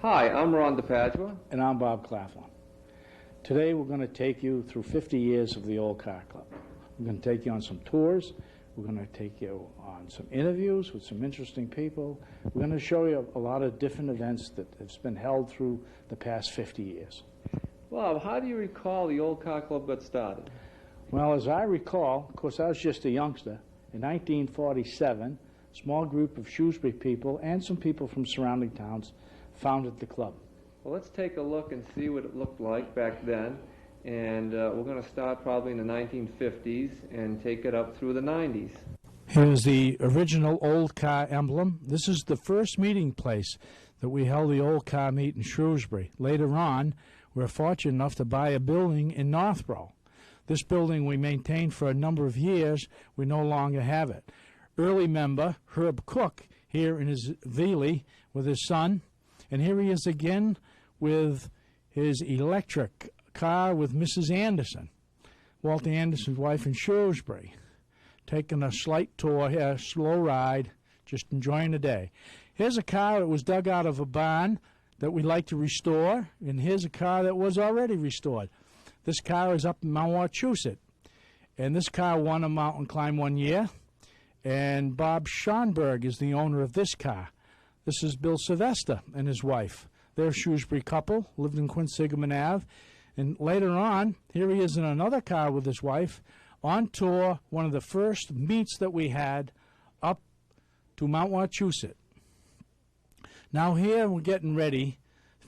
Hi, I'm Ron DePadua. And I'm Bob Claflin. Today we're going to take you through 50 years of the Old Car Club. We're going to take you on some tours. We're going to take you on some interviews with some interesting people. We're going to show you a lot of different events that have been held through the past 50 years. Bob, how do you recall the Old Car Club got started? Well, as I recall, of course, I was just a youngster. In 1947, a small group of Shrewsbury people and some people from surrounding towns founded the club. Well, let's take a look and see what it looked like back then. And we're going to start probably in the 1950s and take it up through the 90s. Here's the original Old Car emblem. This is the first meeting place that we held the Old Car meet in Shrewsbury. Later on, we were fortunate enough to buy a building in Northborough. This building we maintained for a number of years. We no longer have it. Early member Herb Cook here in his Veely with his son. And here he is again with his electric car with Mrs. Anderson, Walter Anderson's wife in Shrewsbury, taking a slight tour here, slow ride, just enjoying the day. Here's a car that was dug out of a barn that we like to restore, and here's a car that was already restored. This car is up in Mount Wachusett, and this car won a mountain climb one year, and Bob Schonberg is the owner of this car. This is Bill Sylvester and his wife. They're a Shrewsbury couple, lived in Quinsigamon Ave. And later on, here he is in another car with his wife, on tour, one of the first meets that we had up to Mount Wachusett. Now here we're getting ready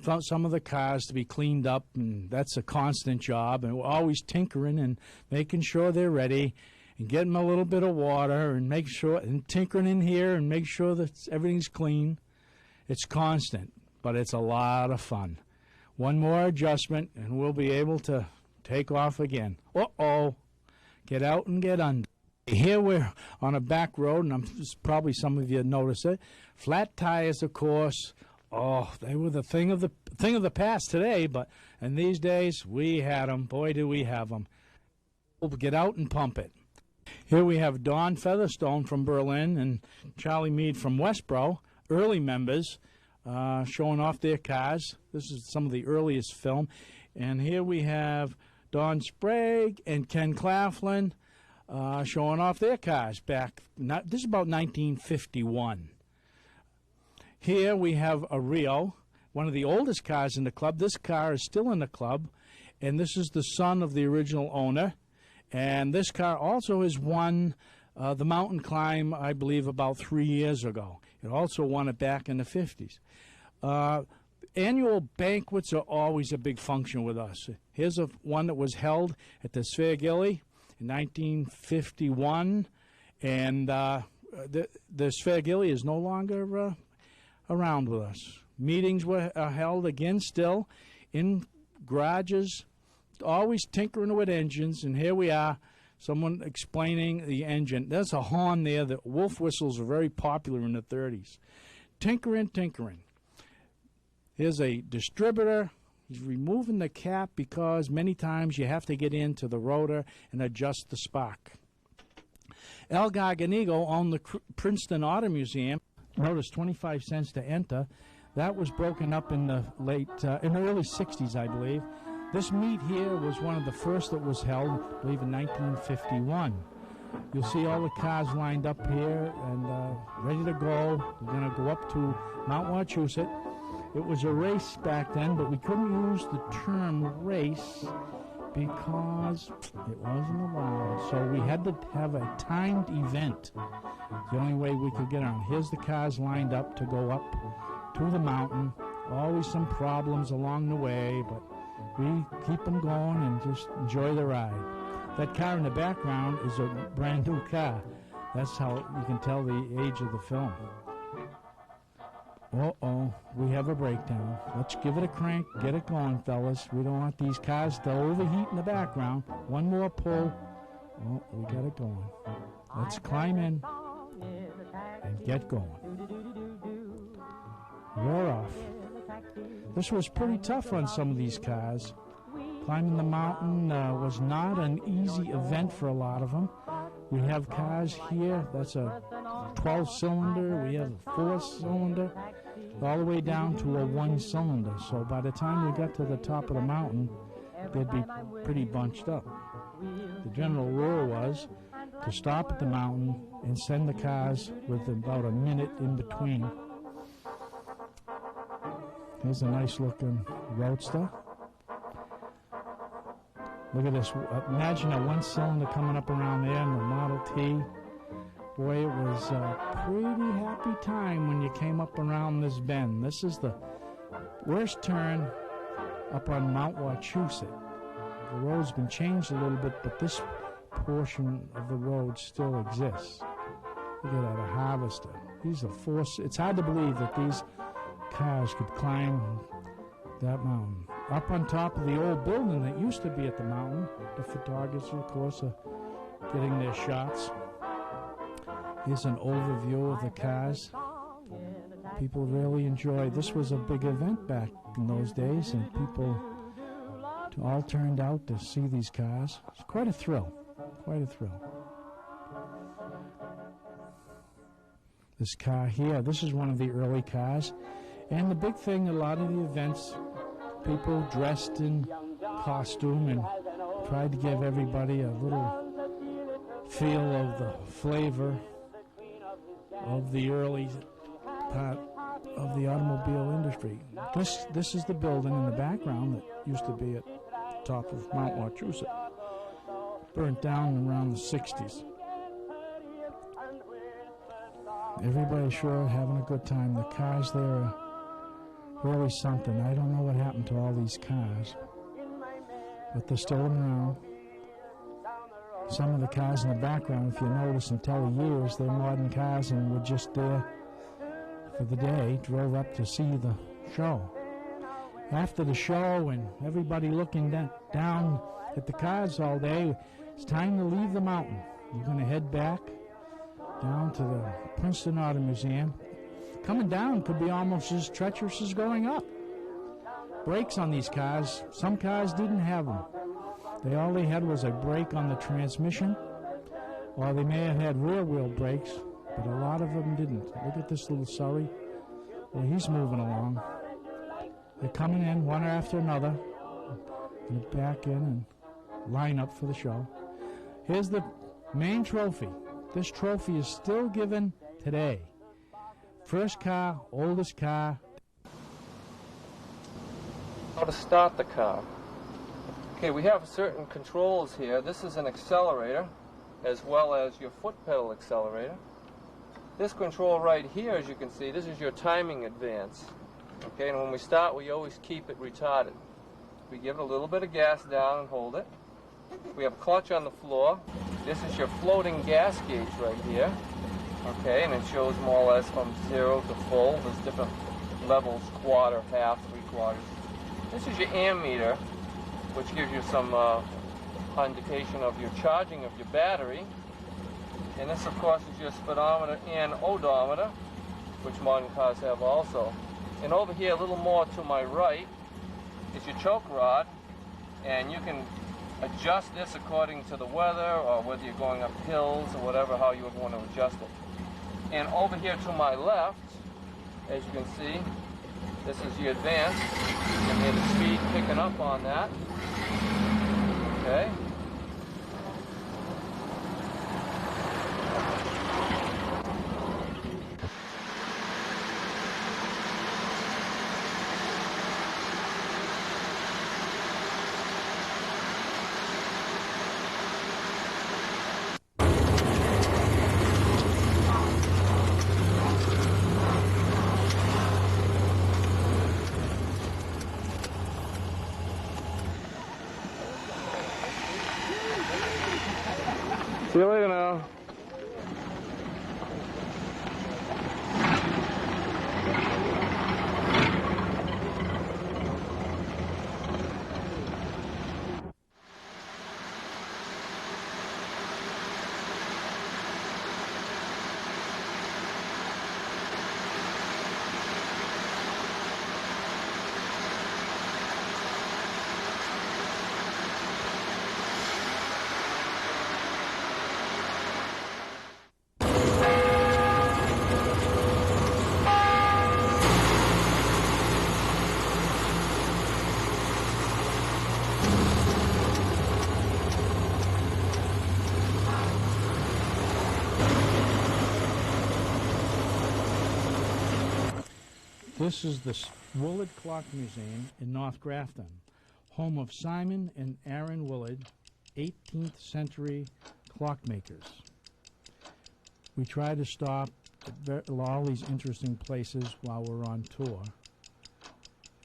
for some of the cars to be cleaned up, and that's a constant job, and we're always tinkering and making sure they're ready, and getting them a little bit of water, and make sure, and tinkering in here, and make sure that everything's clean. It's constant, but it's a lot of fun. One more adjustment, and we'll be able to take off again. Uh-oh. Get out and get under. Here we're on a back road, and probably some of you notice it. Flat tires, of course. Oh, they were the thing of the past today, but in these days, we had them. Boy, do we have them. We'll get out and pump it. Here we have Don Featherstone from Berlin and Charlie Mead from Westboro, early members, showing off their cars. This is some of the earliest film. And here we have Don Sprague and Ken Claflin showing off their cars back. This is about 1951. Here we have a Rio, one of the oldest cars in the club. This car is still in the club, and this is the son of the original owner. And this car also has won the mountain climb, I believe, about 3 years ago. It also won it back in the 50s. Annual banquets are always a big function with us. Here's one that was held at the Sverigilli in 1951, and the Sverigilli is no longer around with us. Meetings were held again still in garages, always tinkering with engines, and here we are, someone explaining the engine. There's a horn there. The wolf whistles were very popular in the 30s. Tinkering. Here's a distributor. He's removing the cap because many times you have to get into the rotor and adjust the spark. Al Garganigo owned the Princeton Auto Museum. Notice 25 cents to enter. That was broken up in the early 60s, I believe. This meet here was one of the first that was held, I believe, in 1951. You'll see all the cars lined up here and ready to go. We're going to go up to Mount Wachusett. It was a race back then, but we couldn't use the term race because it wasn't allowed. So we had to have a timed event. It's the only way we could get on. Here's the cars lined up to go up to the mountain. Always some problems along the way, but we keep them going and just enjoy the ride. That car in the background is a brand new car. That's how you can tell the age of the film. Uh-oh, we have a breakdown. Let's give it a crank, get it going, fellas. We don't want these cars to overheat in the background. One more pull. Oh, we got it going. Let's climb in and get going. We're off. This was pretty tough on some of these cars. Climbing the mountain was not an easy event for a lot of them. We have cars here. That's a 12-cylinder. We have a 4-cylinder. all the way down to a one-cylinder. So by the time we got to the top of the mountain, they'd be pretty bunched up. The general rule was to stop at the mountain and send the cars with about a minute in between. Here's a nice looking Roadster. Look at this. Imagine a one-cylinder coming up around there in the Model T. Boy, it was a pretty happy time when you came up around this bend. This is the worst turn up on Mount Wachusett. The road's been changed a little bit, but this portion of the road still exists. Look at that, a Harvester. These are it's hard to believe that these cars could climb that mountain. Up on top of the old building that used to be at the mountain, the photographers, of course, are getting their shots. Here's an overview of the cars. People really enjoy. This was a big event back in those days, and people all turned out to see these cars. It's quite a thrill. Quite a thrill. This car here, this is one of the early cars. And the big thing, a lot of the events, people dressed in costume and tried to give everybody a little feel of the flavor of the early part of the automobile industry. This is the building in the background that used to be at the top of Mount Wachusett. Burnt down around the 60s. Everybody's sure having a good time. The cars there are really something. I don't know what happened to all these cars, but they're still around. Some of the cars in the background, if you notice in years, they're modern cars and were just there for the day, drove up to see the show. After the show and everybody looking down at the cars all day, it's time to leave the mountain. You're going to head back down to the Princeton Auto Museum. Coming down could be almost as treacherous as going up. Brakes on these cars, some cars didn't have them. All they had was a brake on the transmission, or they may have had rear-wheel brakes, but a lot of them didn't. Look at this little Surrey. Well, he's moving along. They're coming in one after another, and back in and line up for the show. Here's the main trophy. This trophy is still given today. First car, oldest car. How to start the car. Okay, we have certain controls here. This is an accelerator, as well as your foot pedal accelerator. This control right here, as you can see, this is your timing advance. Okay, and when we start, we always keep it retarded. We give it a little bit of gas down and hold it. We have clutch on the floor. This is your floating gas gauge right here. Okay, and it shows more or less from 0 to full. There's different levels, quarter, half, 3/4. This is your ammeter, which gives you some indication of your charging of your battery. And this, of course, is your speedometer and odometer, which modern cars have also. And over here, a little more to my right, is your choke rod, and you can adjust this according to the weather or whether you're going up hills or whatever, how you would want to adjust it. And over here to my left, as you can see, this is your advance. You can hear the speed picking up on that. Okay. See you later now. This is the Woolard Clock Museum in North Grafton, home of Simon and Aaron Woolard, 18th century clockmakers. We try to stop at all these interesting places while we're on tour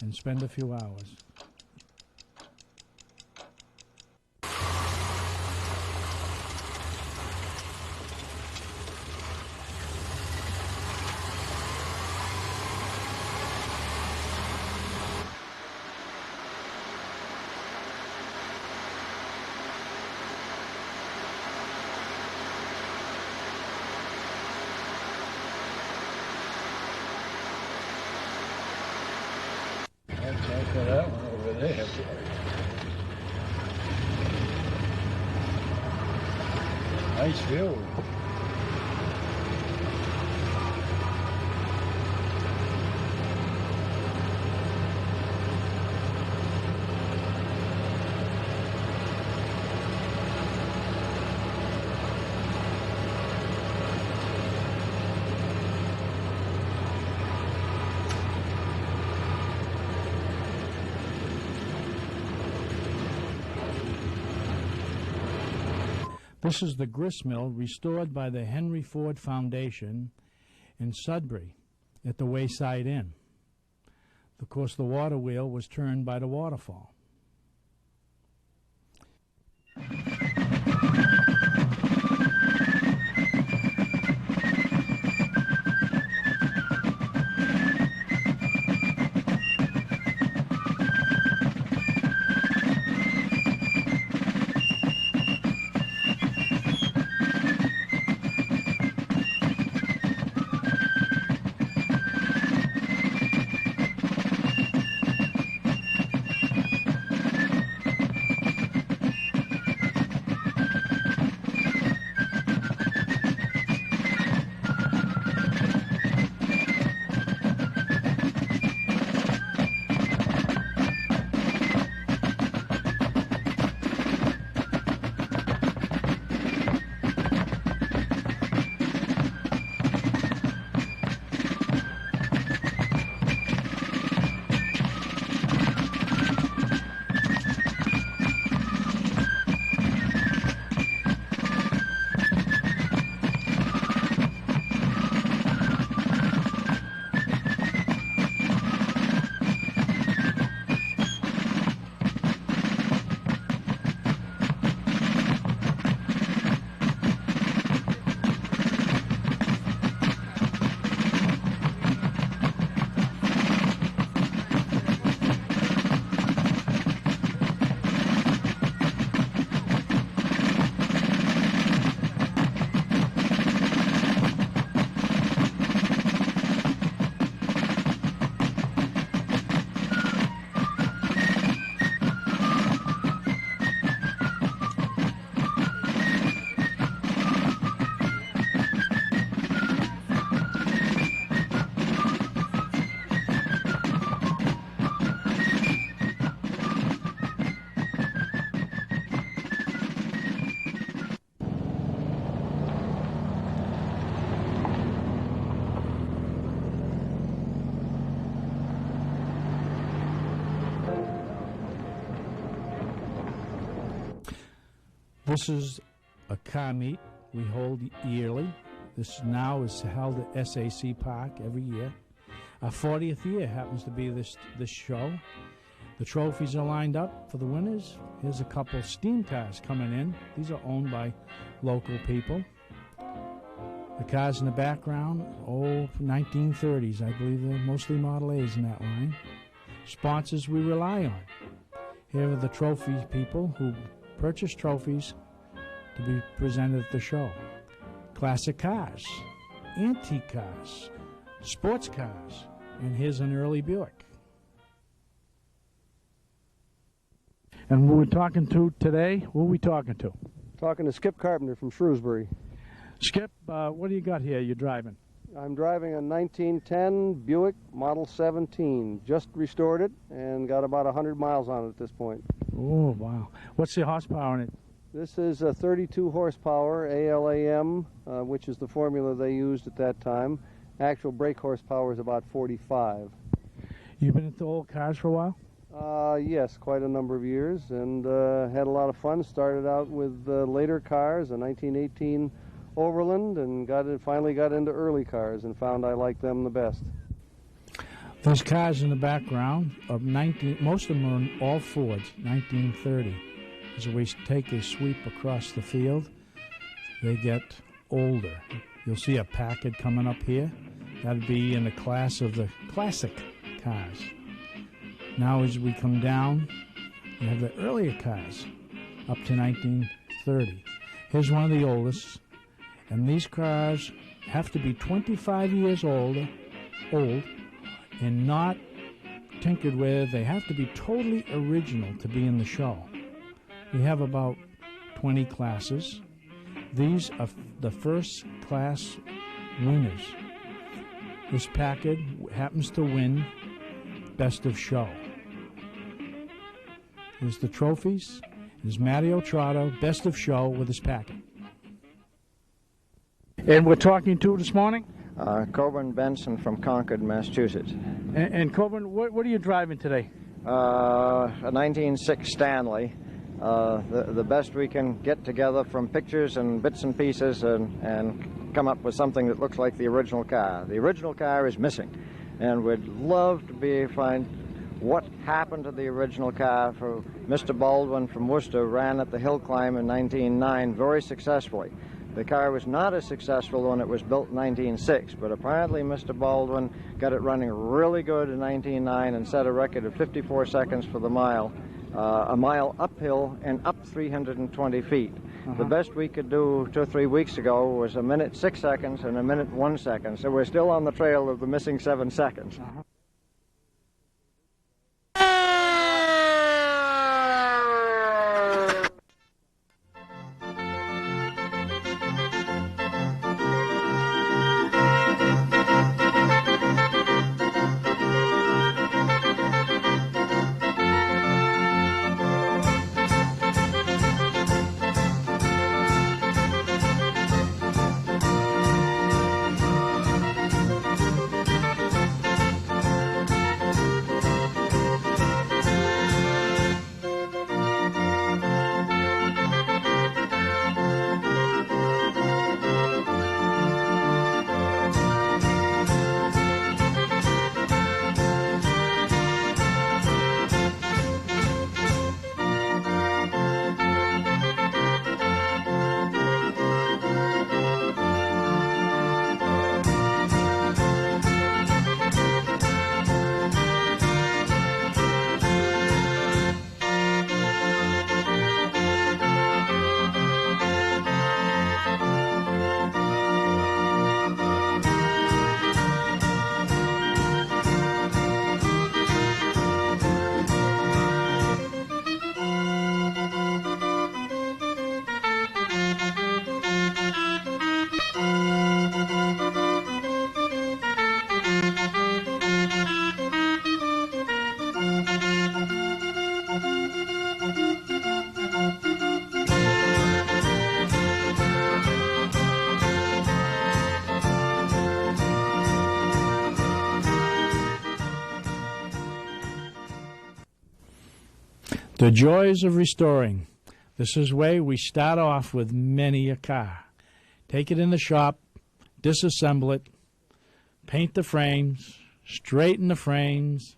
and spend a few hours. Look at that one over there. Nice view. This is the grist mill restored by the Henry Ford Foundation in Sudbury at the Wayside Inn. Of course, the water wheel was turned by the waterfall. This is a car meet we hold yearly. This now is held at SAC Park every year. Our 40th year happens to be this show. The trophies are lined up for the winners. Here's a couple steam cars coming in. These are owned by local people. The cars in the background, 1930s. I believe they're mostly Model A's in that line. Sponsors we rely on. Here are the trophy people who purchase trophies to be presented at the show. Classic cars, antique cars, sports cars, and here's an early Buick. And who we're talking to today, who are we talking to? Talking to Skip Carpenter from Shrewsbury. Skip, what do you got here you're driving? I'm driving a 1910 Buick Model 17. Just restored it and got about 100 miles on it at this point. Oh, wow. What's the horsepower in it? This is a 32 horsepower ALAM, which is the formula they used at that time. Actual brake horsepower is about 45. You've been into old cars for a while? Yes, quite a number of years, and had a lot of fun. Started out with later cars, a 1918 Overland, and finally got into early cars and found I liked them the best. Those cars in the background of most of them are all Fords, 1930. As we take a sweep across the field, they get older. You'll see a Packard coming up here. That'd be in the class of the classic cars. Now as we come down, you have the earlier cars up to 1930. Here's one of the oldest, and these cars have to be 25 years old and not tinkered with. They have to be totally original to be in the show. We have about 20 classes. These are the first class winners. This Packard happens to win Best of Show. Here's the trophies. Here's Mario Trotto, Best of Show with his Packard. And we're talking to this morning? Coburn Benson from Concord, Massachusetts. And Coburn, what are you driving today? A 1906 Stanley. The best we can get together from pictures and bits and pieces and come up with something that looks like the original car. The original car is missing, and we'd love to find what happened to the original car. For Mr. Baldwin from Worcester ran at the hill climb in 1909 very successfully. The car was not as successful when it was built in 1906, but apparently Mr. Baldwin got it running really good in 1909 and set a record of 54 seconds for the mile, a mile uphill and up 320 feet. The best we could do 2 or 3 weeks ago was 1 minute 6 seconds and 1 minute 1 second, so we're still on the trail of the missing 7 seconds. The joys of restoring. This is way we start off with many a car. Take it in the shop, disassemble it, paint the frames, straighten the frames,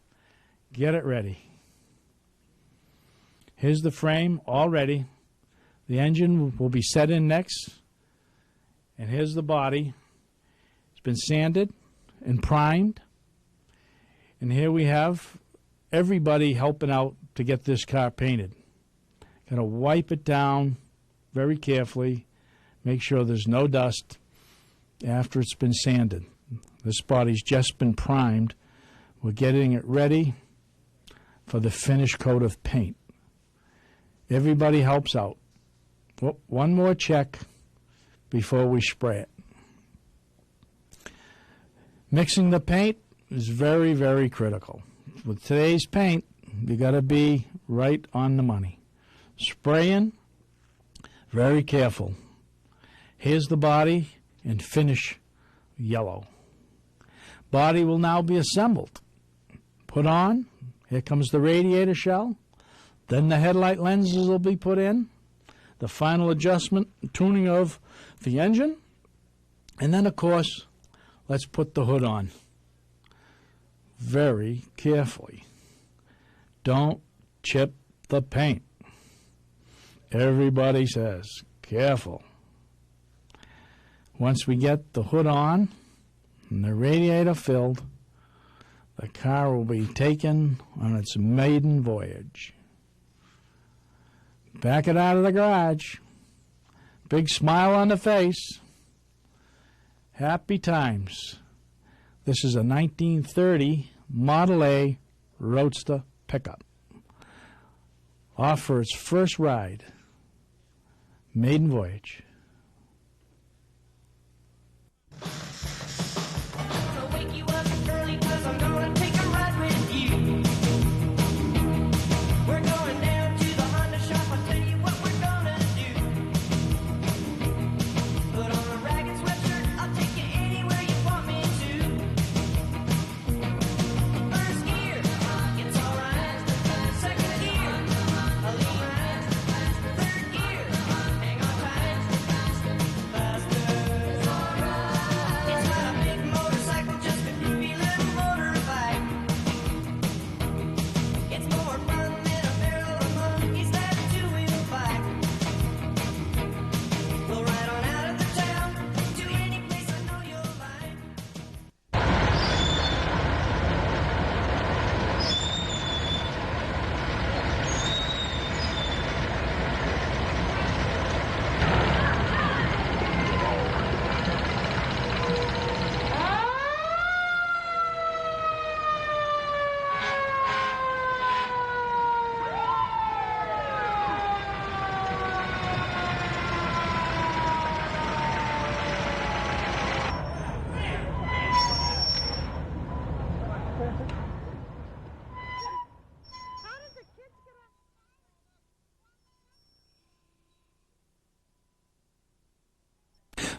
get it ready. Here's the frame all ready. The engine will be set in next. And here's the body. It's been sanded and primed. And here we have everybody helping out to get this car painted. Got to wipe it down very carefully, make sure there's no dust after it's been sanded. This body's just been primed. We're getting it ready for the finish coat of paint. Everybody helps out. Well, one more check before we spray it. Mixing the paint is very, very critical. With today's paint, you got to be right on the money. Spraying, very careful. Here's the body and finish yellow. Body will now be assembled. put on. Here comes the radiator shell. Then the headlight lenses will be put in. The final adjustment, tuning of the engine. And then, of course, let's put the hood on. Very carefully. Don't chip the paint. Everybody says, careful. Once we get the hood on and the radiator filled, the car will be taken on its maiden voyage. Back it out of the garage. Big smile on the face. Happy times. This is a 1930 Model A Roadster pickup. Off for its first ride. Maiden voyage.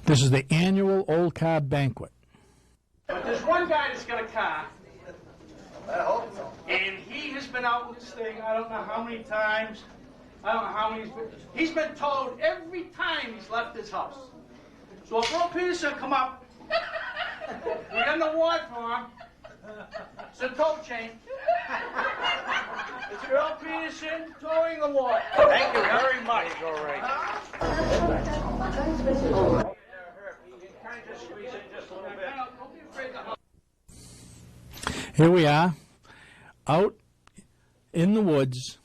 This is the annual Old Car Banquet. But there's one guy that's got a car, and he has been out with this thing, I don't know how many times, I don't know how many, he's been towed every time he's left his house. So if Earl Peterson come up, we got an award for him, it's a tow chain. It's Earl Peterson Towing Award. Thank you very much. All right. Here we are, out in the woods,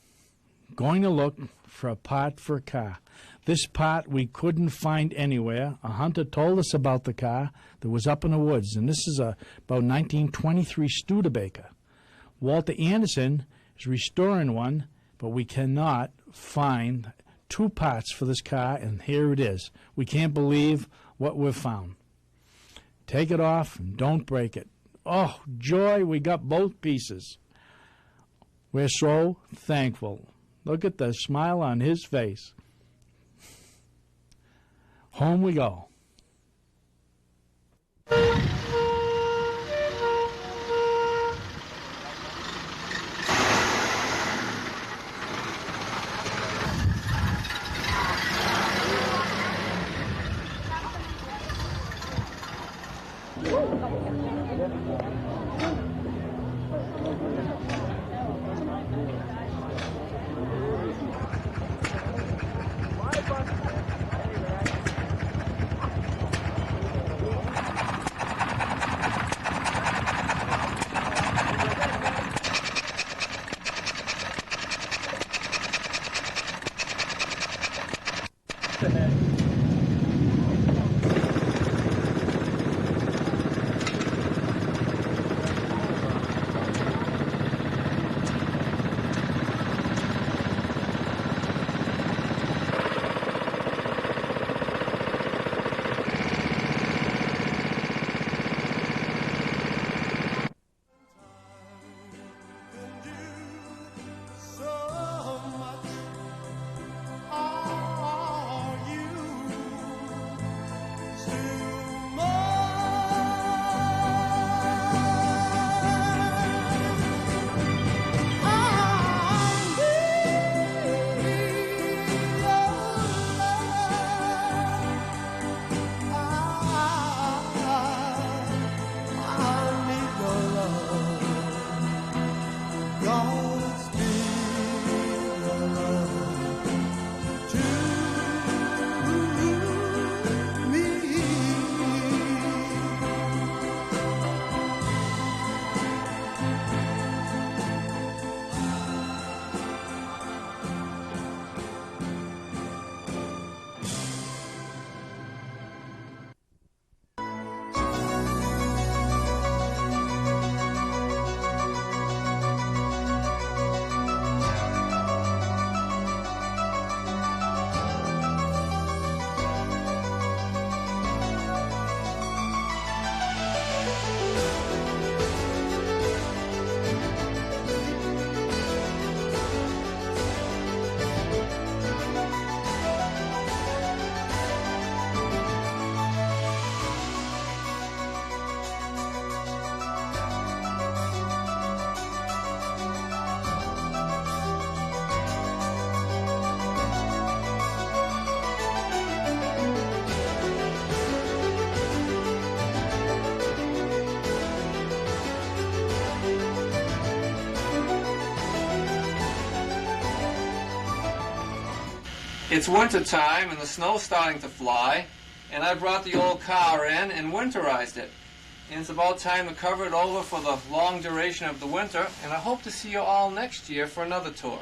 going to look for a part for a car. This part we couldn't find anywhere. A hunter told us about the car that was up in the woods, and this is a about 1923 Studebaker. Walter Anderson is restoring one, but we cannot find two parts for this car, and here it is. We can't believe what we've found. Take it off and don't break it. Oh, joy, we got both pieces. We're so thankful. Look at the smile on his face. Home we go. It's winter time and the snow's starting to fly, and I brought the old car in and winterized it. And it's about time to cover it over for the long duration of the winter, and I hope to see you all next year for another tour.